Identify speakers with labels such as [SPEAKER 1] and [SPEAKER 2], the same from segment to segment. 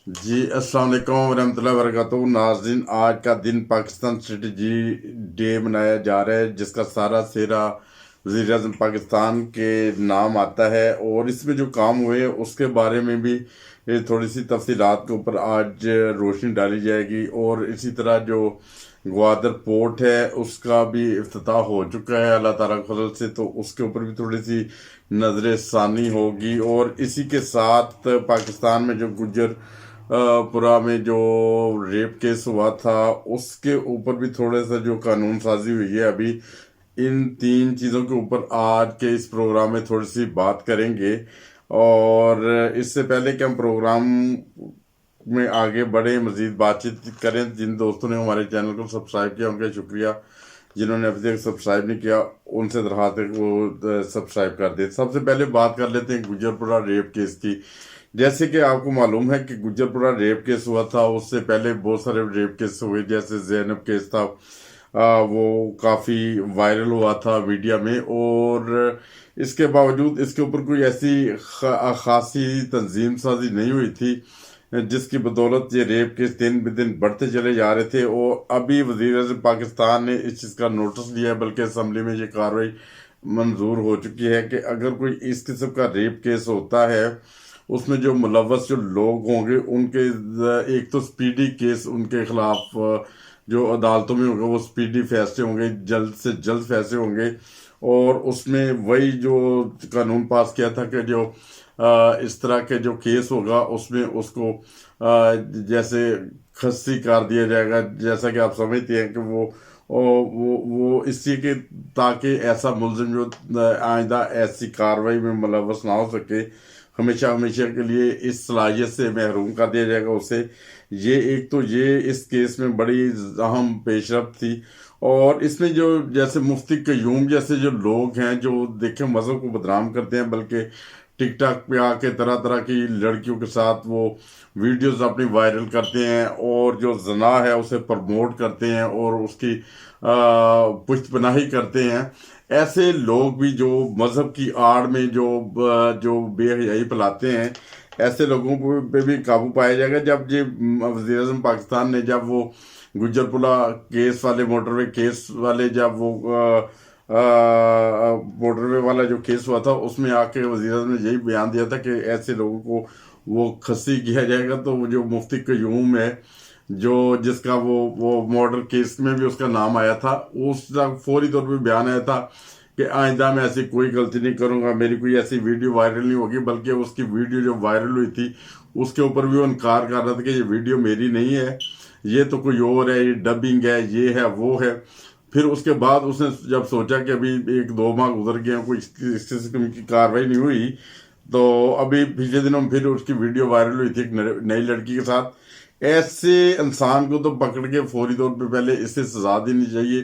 [SPEAKER 1] जी अस्सलाम वालेकुम वरहमतुल्लाहि वबरकातुहू। नाज़रीन, आज का दिन पाकिस्तान स्ट्रेटजी डे मनाया जा रहा है, जिसका सारा सेहरा वज़ीर आज़म पाकिस्तान के नाम आता है। और इसमें जो काम हुए उसके बारे में भी थोड़ी सी तफसीलात के ऊपर आज रोशनी डाली जाएगी। और इसी तरह जो ग्वादर पोर्ट है उसका भी इफ्तिताह हो चुका है अल्लाह ताला के फजल से, तो उसके ऊपर भी थोड़ी सी नजर सानी होगी। और इसी के साथ पाकिस्तान में जो गुज्जर पुरा में जो रेप केस हुआ था उसके ऊपर भी थोड़ा सा जो कानून साजी हुई है अभी, इन तीन चीज़ों के ऊपर आज के इस प्रोग्राम में थोड़ी सी बात करेंगे। और इससे पहले कि हम प्रोग्राम में आगे बढ़े मजीद बातचीत करें, जिन दोस्तों ने हमारे चैनल को सब्सक्राइब किया उनका शुक्रिया, जिन्होंने अभी तक सब्सक्राइब नहीं किया उनसे दरख्वास्त है कि वो सब्सक्राइब कर दे। सबसे पहले बात कर लेते हैं गुजरपुरा रेप केस की। जैसे कि आपको मालूम है कि गुजरपुरा रेप केस हुआ था, उससे पहले बहुत सारे रेप केस हुए, जैसे जैनब केस था, वो काफ़ी वायरल हुआ था मीडिया में। और इसके बावजूद इसके ऊपर कोई ऐसी खासी तंजीम साजी नहीं हुई थी, जिसकी बदौलत ये रेप केस दिन ब दिन बढ़ते चले जा रहे थे। और अभी वज़ीर आज़म पाकिस्तान ने इस चीज़ का नोटिस लिया है, बल्कि असम्बली में ये कार्रवाई मंजूर हो चुकी है कि अगर कोई इस किस्म का रेप केस होता है, उसमें जो मुलव्वस जो लोग होंगे उनके एक तो स्पीडी केस उनके खिलाफ जो अदालतों में होगा वो स्पीडी फैसले होंगे, जल्द से जल्द फैसले होंगे। और उसमें वही जो कानून पास किया था कि जो इस तरह के जो केस होगा उसमें उसको जैसे खस्सी कर दिया जाएगा, जैसा कि आप समझते हैं कि वो इसी के, ताकि ऐसा मुलजिम जो आइंदा ऐसी कार्रवाई में मुलव्वस ना हो सके, हमेशा हमेशा के लिए इस सलाहियत से महरूम कर दिया जाएगा उसे। ये एक तो ये इस केस में बड़ी अहम पेशरफ थी। और इसमें जो जैसे मुफ्ती क्यूम जैसे जो लोग हैं जो देखें मज़हब को बदनाम करते हैं, बल्कि टिकटॉक पे आके तरह तरह की लड़कियों के साथ वो वीडियोस अपनी वायरल करते हैं और जो जना है उसे प्रमोट करते हैं और उसकी पुश्तपनाही करते हैं। ऐसे लोग भी जो मज़हब की आड़ में जो बेहयाई फैलाते हैं, ऐसे लोगों को पे भी काबू पाया जाएगा। जब ये वज़ीर आज़म पाकिस्तान ने जब वो गुजरपुरा केस वाले मोटरवे केस वाले जब वो मोटरवे वाला जो केस हुआ था उसमें आके वज़ीर आज़म ने यही बयान दिया था कि ऐसे लोगों को वो खस्सी किया जाएगा। तो वो जो मुफ्ती क्यूम है जो जिसका वो मर्डर केस में भी उसका नाम आया था, उसका फौरी तौर पे बयान आया था कि आइंदा मैं ऐसी कोई गलती नहीं करूंगा, मेरी कोई ऐसी वीडियो वायरल नहीं होगी। बल्कि उसकी वीडियो जो वायरल हुई थी उसके ऊपर भी वो इनकार कर रहा था कि ये वीडियो मेरी नहीं है, ये तो कोई और है, ये डबिंग है, ये है वो है। फिर उसके बाद उसने जब सोचा कि अभी एक दो माह गुजर गए कोई इस किस्म की कार्रवाई नहीं हुई, तो अभी पिछले दिनों में फिर उसकी वीडियो वायरल हुई थी एक नई लड़की के साथ। ऐसे इंसान को तो पकड़ के फौरी तौर पे पहले इससे सजा देनी चाहिए,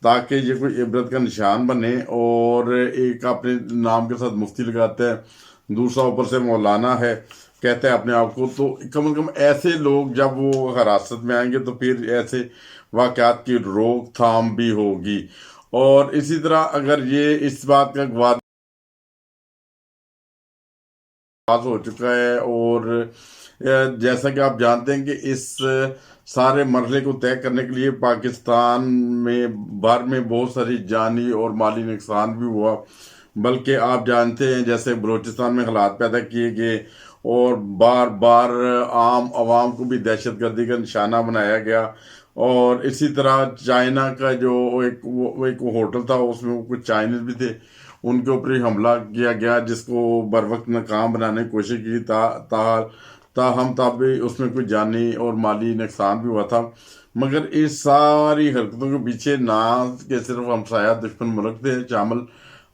[SPEAKER 1] ताकि ये कोई इबरत का निशान बने। और एक अपने नाम के साथ मुफ्ती लगाता है, दूसरा ऊपर से मौलाना है कहते हैं अपने आप को, तो कम से कम ऐसे लोग जब वो हिरासत में आएंगे तो फिर ऐसे वाक़यात की रोकथाम भी होगी। और इसी तरह अगर ये इस बात का गवाह पास हो चुका है। और जैसा कि आप जानते हैं कि इस सारे मरहले को तय करने के लिए पाकिस्तान में भर में बहुत सारी जानी और माली नुकसान भी हुआ। बल्कि आप जानते हैं जैसे बलूचिस्तान में हालात पैदा किए गए और बार बार आम आवाम को भी दहशतगर्दी का निशाना बनाया गया। और इसी तरह चाइना का जो एक होटल था उसमें कुछ चाइनीज भी थे, उनके ऊपर ही हमला किया गया, जिसको बर वक्त नाकाम बनाने की कोशिश की। ताहम तब भी उसमें कुछ जानी और माली नुकसान भी हुआ था। मगर इस सारी हरकतों के पीछे ना कि सिर्फ हमसाया दुश्मन मुल्क थे शामिल,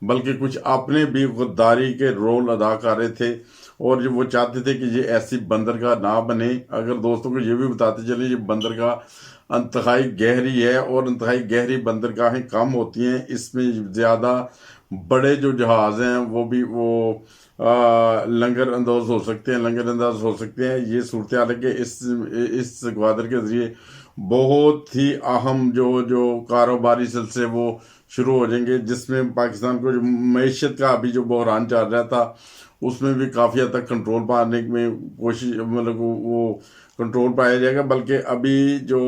[SPEAKER 1] बल्कि कुछ अपने भी गद्दारी के रोल अदा कर रहे थे। और जो वो चाहते थे कि ये ऐसी बंदरगाह ना बने। अगर दोस्तों को ये भी बताते चले, ये बंदरगाह इंतहाई गहरी है और इंतहाई गहरी बंदरगाहें कम होती हैं, इसमें ज़्यादा बड़े जो जहाज़ हैं वो भी वो लंगर अंदाज हो सकते हैं, लंगर अंदाज हो सकते हैं। ये सूरत हाल है कि इस ग्वादर के ज़रिए बहुत ही अहम जो जो कारोबारी सिलसिले वो شروع ہو جائیں گے، جس میں پاکستان کو جو معیشت کا ابھی جو بحران چل رہا تھا اس میں بھی کافی حد تک کنٹرول پانے میں کوشش، مطلب وہ کنٹرول پایا جائے گا۔ بلکہ ابھی جو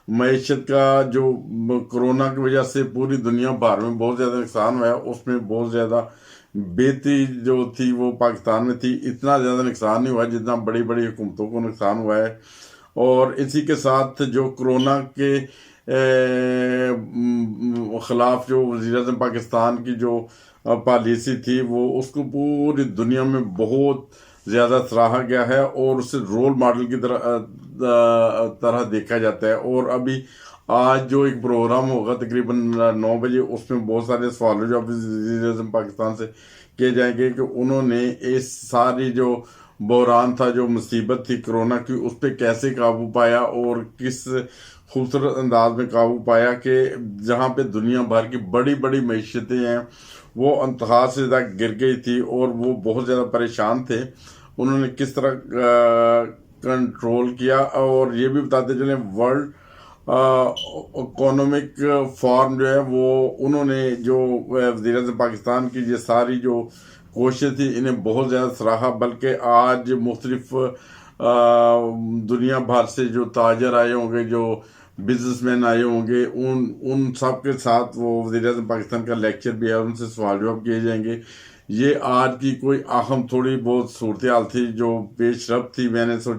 [SPEAKER 1] معیشت کا جو کرونا کی وجہ سے پوری دنیا بھر میں بہت زیادہ نقصان ہوا ہے، اس میں بہت زیادہ بےتی جو تھی وہ پاکستان میں تھی۔ اتنا زیادہ نقصان نہیں ہوا جتنا بڑی بڑی حکومتوں کو نقصان ہوا ہے۔ اور اسی کے ساتھ جو کرونا کے خلاف جو وزیر اعظم پاکستان کی جو پالیسی تھی، وہ اس کو پوری دنیا میں بہت زیادہ سراہا گیا ہے اور اسے رول ماڈل کی طرح دیکھا جاتا ہے۔ اور ابھی آج جو ایک پروگرام ہوگا تقریباً 9 بجے، اس میں بہت سارے سوال جو وزیر اعظم پاکستان سے کیے جائیں گے کہ انہوں نے اس ساری جو بحران تھا، جو مصیبت تھی کرونا کی، اس پہ کیسے قابو پایا اور کس خوبصورت انداز میں قابو پایا کہ جہاں پہ دنیا بھر کی بڑی بڑی معیشتیں ہیں وہ انتہا سے زیادہ گر گئی تھی اور وہ بہت زیادہ پریشان تھے، انہوں نے کس طرح کنٹرول کیا۔ اور یہ بھی بتاتے چلیں ورلڈ اکنامک فورم جو ہے وہ انہوں نے جو وزیر اعظم پاکستان کی یہ ساری جو کوششیں تھی انہیں بہت زیادہ سراہا۔ بلکہ آج مختلف دنیا بھر سے جو تاجر آئے ہوں گے، جو بزنس مین آئے ہوں گے، ان سب کے ساتھ وہ وزیر اعظم پاکستان کا لیکچر بھی ہے، ان سے سوال جواب کیے جائیں گے۔ یہ آج کی کوئی اہم تھوڑی بہت صورتحال تھی جو پیش رفت تھی، میں نے سوچا